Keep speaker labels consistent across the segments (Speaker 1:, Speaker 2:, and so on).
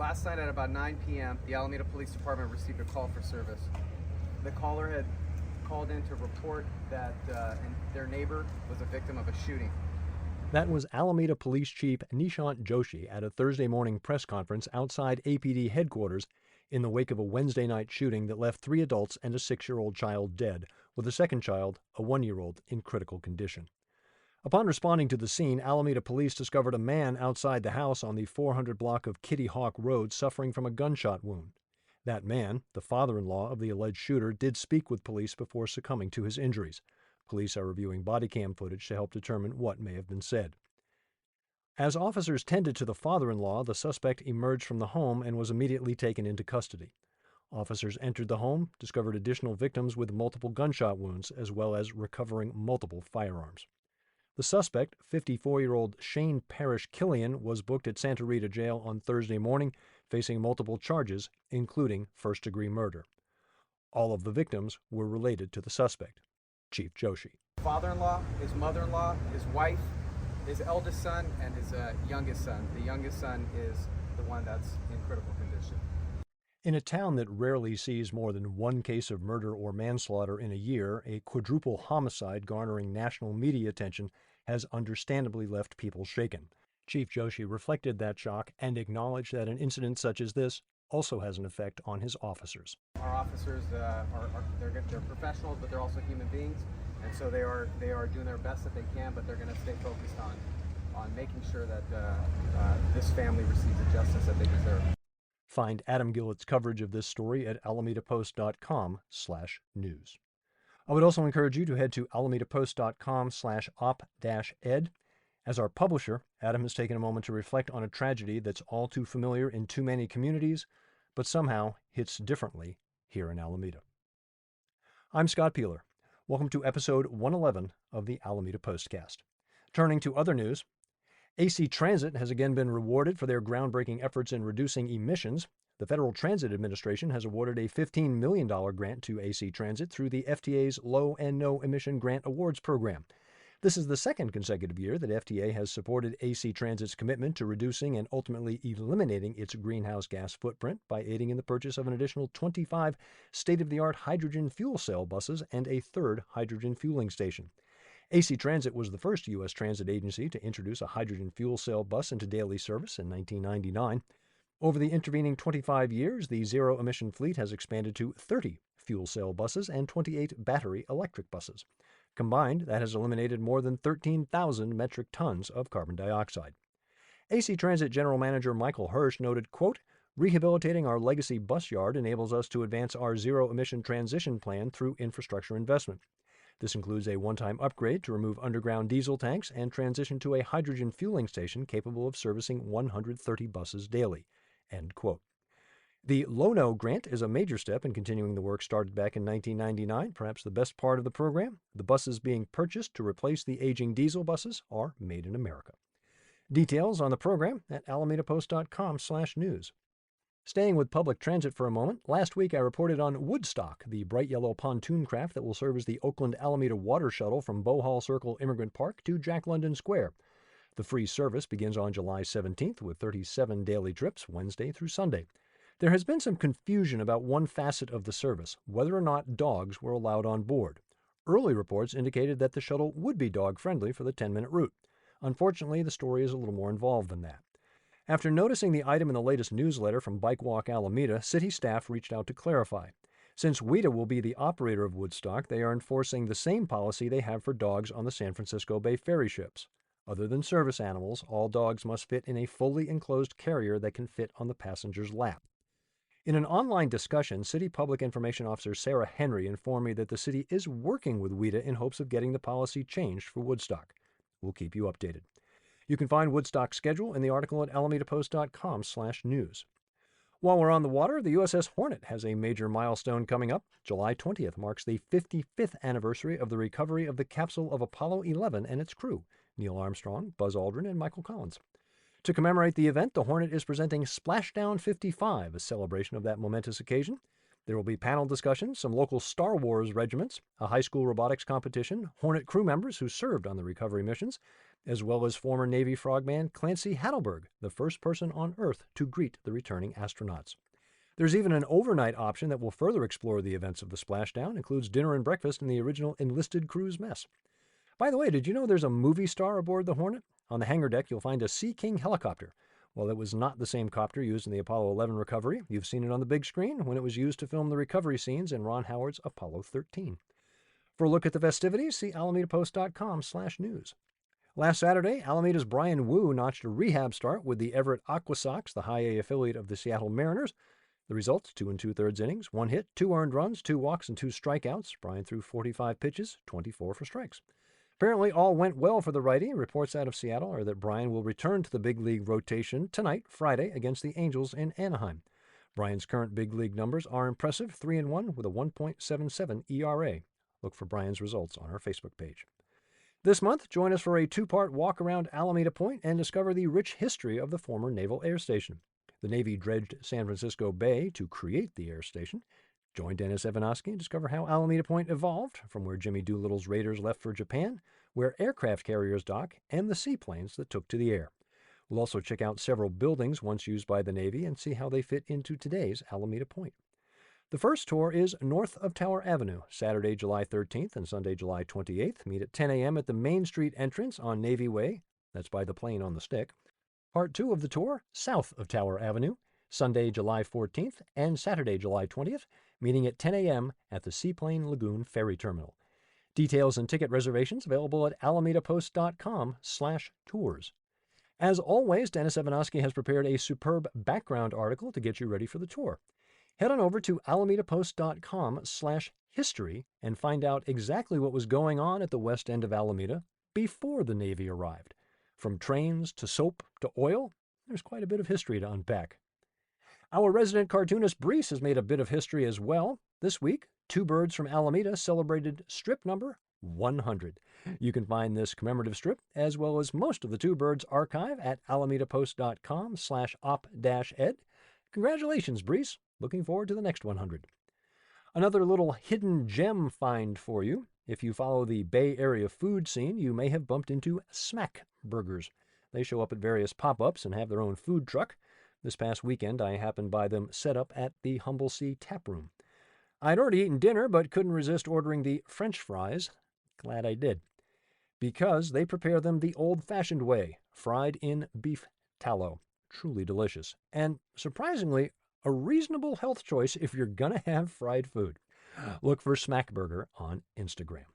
Speaker 1: Last night at about 9 p.m., the Alameda Police Department received a call for service. The caller had called in to report that their neighbor was a victim of a shooting.
Speaker 2: That was Alameda Police Chief Nishant Joshi at a Thursday morning press conference outside APD headquarters in the wake of a Wednesday night shooting that left 3 adults and a 6-year-old child dead, with a second child, a 1-year-old, in critical condition. Upon responding to the scene, Alameda police discovered a man outside the house on the 400 block of Kitty Hawk Road suffering from a gunshot wound. That man, the father-in-law of the alleged shooter, did speak with police before succumbing to his injuries. Police are reviewing body cam footage to help determine what may have been said. As officers tended to the father-in-law, the suspect emerged from the home and was immediately taken into custody. Officers entered the home, discovered additional victims with multiple gunshot wounds, as well as recovering multiple firearms. The suspect, 54-year-old Shane Parrish Killian, was booked at Santa Rita Jail on Thursday morning, facing multiple charges, including first-degree murder. All of the victims were related to the suspect. Chief Joshi.
Speaker 1: Father-in-law, his mother-in-law, his wife, his eldest son, and his youngest son. The youngest son is the one that's in critical condition.
Speaker 2: In a town that rarely sees more than one case of murder or manslaughter in a year, a quadruple homicide garnering national media attention has understandably left people shaken. Chief Joshi reflected that shock and acknowledged that an incident such as this also has an effect on his officers.
Speaker 1: Our officers they're professionals, but they're also human beings, and so they are doing their best that they can, but they're going to stay focused on making sure that this family receives the justice that they deserve.
Speaker 2: Find Adam Gillett's coverage of this story at alamedapost.com/news. I would also encourage you to head to alamedapost.com/op-ed. As our publisher, Adam has taken a moment to reflect on a tragedy that's all too familiar in too many communities, but somehow hits differently here in Alameda. I'm Scott Peeler. Welcome to episode 111 of the Alameda Postcast. Turning to other news, AC Transit has again been rewarded for their groundbreaking efforts in reducing emissions. The Federal Transit Administration has awarded a $15 million grant to AC Transit through the FTA's Low and No Emission Grant Awards program. This is the second consecutive year that FTA has supported AC Transit's commitment to reducing and ultimately eliminating its greenhouse gas footprint by aiding in the purchase of an additional 25 state-of-the-art hydrogen fuel cell buses and a third hydrogen fueling station. AC Transit was the first U.S. transit agency to introduce a hydrogen fuel cell bus into daily service in 1999. Over the intervening 25 years, the zero-emission fleet has expanded to 30 fuel cell buses and 28 battery electric buses. Combined, that has eliminated more than 13,000 metric tons of carbon dioxide. AC Transit General Manager Michael Hirsch noted, quote, "Rehabilitating our legacy bus yard enables us to advance our zero-emission transition plan through infrastructure investment. This includes a one-time upgrade to remove underground diesel tanks and transition to a hydrogen fueling station capable of servicing 130 buses daily." End quote. The Low-No grant is a major step in continuing the work started back in 1999, perhaps the best part of the program. The buses being purchased to replace the aging diesel buses are made in America. Details on the program at alamedapost.com/news. Staying with public transit for a moment, last week I reported on Woodstock, the bright yellow pontoon craft that will serve as the Oakland-Alameda water shuttle from Bohall Circle Immigrant Park to Jack London Square. The free service begins on July 17th with 37 daily trips, Wednesday through Sunday. There has been some confusion about one facet of the service, whether or not dogs were allowed on board. Early reports indicated that the shuttle would be dog-friendly for the 10-minute route. Unfortunately, the story is a little more involved than that. After noticing the item in the latest newsletter from Bike Walk Alameda, city staff reached out to clarify. Since WIDA will be the operator of Woodstock, they are enforcing the same policy they have for dogs on the San Francisco Bay ferry ships. Other than service animals, all dogs must fit in a fully enclosed carrier that can fit on the passenger's lap. In an online discussion, City Public Information Officer Sarah Henry informed me that the city is working with WIDA in hopes of getting the policy changed for Woodstock. We'll keep you updated. You can find Woodstock's schedule in the article at alamedapost.com/news. While we're on the water, the USS Hornet has a major milestone coming up. July 20th marks the 55th anniversary of the recovery of the capsule of Apollo 11 and its crew, Neil Armstrong, Buzz Aldrin, and Michael Collins. To commemorate the event, the Hornet is presenting Splashdown 55, a celebration of that momentous occasion. There will be panel discussions, some local Star Wars regiments, a high school robotics competition, Hornet crew members who served on the recovery missions, as well as former Navy frogman Clancy Haddelberg, the first person on Earth to greet the returning astronauts. There's even an overnight option that will further explore the events of the splashdown, includes dinner and breakfast in the original enlisted crew's mess. By the way, did you know there's a movie star aboard the Hornet? On the hangar deck, you'll find a Sea King helicopter. While it was not the same copter used in the Apollo 11 recovery, you've seen it on the big screen when it was used to film the recovery scenes in Ron Howard's Apollo 13. For a look at the festivities, see alamedapost.com/news. Last Saturday, Alameda's Brian Wu notched a rehab start with the Everett Aqua Sox, the high A affiliate of the Seattle Mariners. The results, 2 2/3 innings, 1 hit, 2 earned runs, 2 walks, and 2 strikeouts. Brian threw 45 pitches, 24 for strikes. Apparently all went well for the righty. Reports out of Seattle are that Brian will return to the big league rotation tonight, Friday, against the Angels in Anaheim. Brian's current big league numbers are impressive, 3-1 with a 1.77 ERA. Look for Brian's results on our Facebook page. This month, join us for a 2-part walk around Alameda Point and discover the rich history of the former Naval Air Station. The Navy dredged San Francisco Bay to create the air station. Join Dennis Evanosky and discover how Alameda Point evolved from where Jimmy Doolittle's Raiders left for Japan, where aircraft carriers dock, and the seaplanes that took to the air. We'll also check out several buildings once used by the Navy and see how they fit into today's Alameda Point. The first tour is north of Tower Avenue, Saturday, July 13th and Sunday, July 28th. Meet at 10 a.m. at the Main Street entrance on Navy Way. That's by the plane on the stick. Part 2 of the tour, south of Tower Avenue, Sunday, July 14th and Saturday, July 20th, meeting at 10 a.m. at the Seaplane Lagoon Ferry Terminal. Details and ticket reservations available at alamedapost.com/tours. As always, Dennis Evanosky has prepared a superb background article to get you ready for the tour. Head on over to alamedapost.com/history and find out exactly what was going on at the west end of Alameda before the Navy arrived. From trains to soap to oil, there's quite a bit of history to unpack. Our resident cartoonist Brees has made a bit of history as well. This week, Two Birds from Alameda celebrated strip number 100. You can find this commemorative strip, as well as most of the Two Birds archive at alamedapost.com/op-ed. Congratulations, Brees. Looking forward to the next 100. Another little hidden gem find for you. If you follow the Bay Area food scene, you may have bumped into Smack Burgers. They show up at various pop-ups and have their own food truck. This past weekend, I happened by them set up at the Humble Sea Tap Room. I'd already eaten dinner, but couldn't resist ordering the French fries. Glad I did. Because they prepare them the old-fashioned way, fried in beef tallow. Truly delicious. And surprisingly, a reasonable health choice if you're gonna have fried food. Look for Smack Burger on Instagram.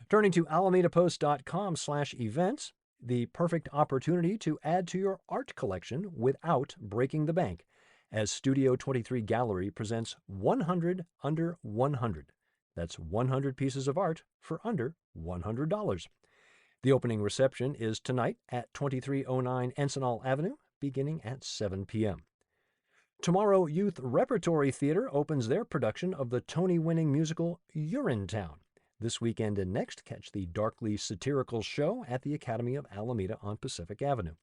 Speaker 2: Turning to alamedapost.com/events, the perfect opportunity to add to your art collection without breaking the bank, as Studio 23 Gallery presents 100 under 100. That's 100 pieces of art for under $100. The opening reception is tonight at 2309 Encinal Avenue, beginning at 7 p.m. Tomorrow, Youth Repertory Theater opens their production of the Tony-winning musical Urinetown. This weekend and next, catch the darkly satirical show at the Academy of Alameda on Pacific Avenue.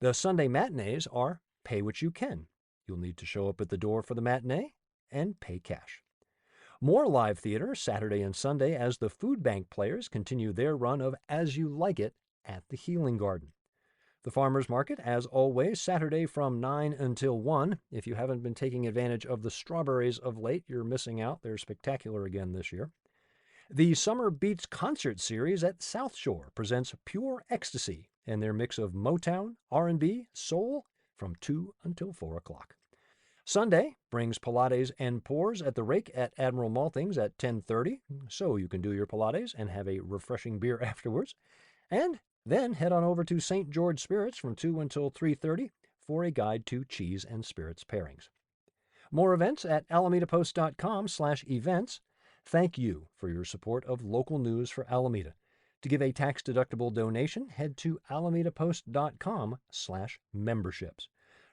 Speaker 2: The Sunday matinees are Pay What You Can. You'll need to show up at the door for the matinee and pay cash. More live theater Saturday and Sunday as the Food Bank Players continue their run of As You Like It at the Healing Garden. The Farmers Market, as always, Saturday from 9 until 1. If you haven't been taking advantage of the strawberries of late, you're missing out. They're spectacular again this year. The Summer Beats Concert Series at South Shore presents Pure Ecstasy and their mix of Motown, R&B, soul from 2 until 4 o'clock. Sunday brings Pilates and Pours at the Rake at Admiral Maltings at 10:30, so you can do your Pilates and have a refreshing beer afterwards. And then head on over to St. George Spirits from 2 until 3:30 for a guide to cheese and spirits pairings. More events at alamedapost.com/events. Thank you for your support of local news for Alameda. To give a tax-deductible donation, head to alamedapost.com/memberships.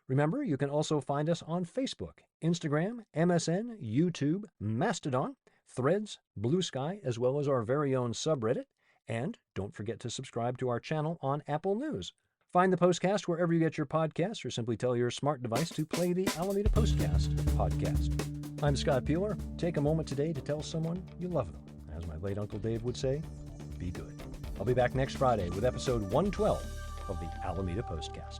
Speaker 2: Remember, you can also find us on Facebook, Instagram, MSN, YouTube, Mastodon, Threads, Blue Sky, as well as our very own subreddit. And don't forget to subscribe to our channel on Apple News. Find the Postcast wherever you get your podcasts, or simply tell your smart device to play the Alameda Postcast podcast. I'm Scott Peeler. Take a moment today to tell someone you love them. As my late Uncle Dave would say, be good. I'll be back next Friday with episode 112 of the Alameda Postcast.